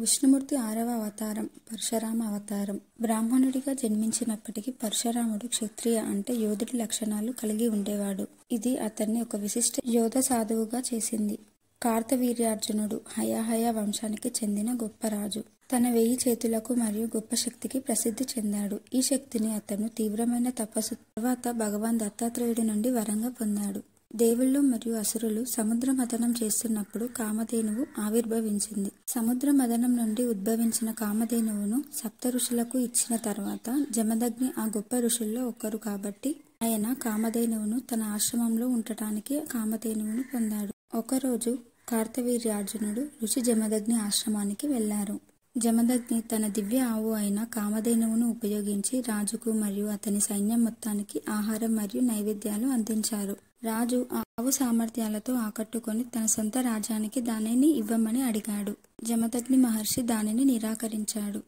విష్ణుమూర్తి 6వ అవతారం పరశురామ అవతారం. బ్రాహ్మణుడిగా జన్మించినప్పటికీ పరశురాముడు క్షత్రియ అంటే యోధుడి లక్షణాలు కలిగి ఉండేవాడు. ఇది అతన్ని ఒక విశిష్ట యోధ సాధువుగా చేసింది. కార్తవీర్యార్జునుడు హయహయ వంశానికి చెందిన గొప్ప రాజు. తన 1000 చేతులకు మరియు గొప్ప శక్తికి ప్రసిద్ధి చెందాడు. ఈ శక్తిని అతను తీవ్రమైన తపస్సు తర్వాత భగవాన్ దత్తాత్రేయుడి నుండి వరంగా పొందాడు. దేవుళ్ళు మరియు అసురులు సముద్ర మథనం చేస్తున్నప్పుడు కామధేనువు ఆవిర్భవించింది. సముద్ర మథనం నుండి ఉద్భవించిన కామధేనువును సప్త ఋషులకు ఇచ్చిన తర్వాత జమదగ్ని ఆ గొప్ప ఋషుల్లో ఒకరు కాబట్టి ఆయన కామధేనువును తన ఆశ్రమంలో ఉండటానికి కామధేనువును పొందాడు. ఒకరోజు కార్తవీర్యార్జునుడు ఋషి జమదగ్ని ఆశ్రమానికి వెళ్లారు. జమదగ్ని తన దివ్య ఆవు అయిన కామధేనువును ఉపయోగించి రాజుకు మరియు అతని సైన్యం మొత్తానికి ఆహారం మరియు నైవేద్యాలు అందించారు. రాజు ఆ ఆవు సామర్థ్యాలతో ఆకట్టుకొని తన సొంత రాజ్యానికి దానిని ఇవ్వమని అడిగాడు. జమదగ్ని మహర్షి దానిని నిరాకరించాడు.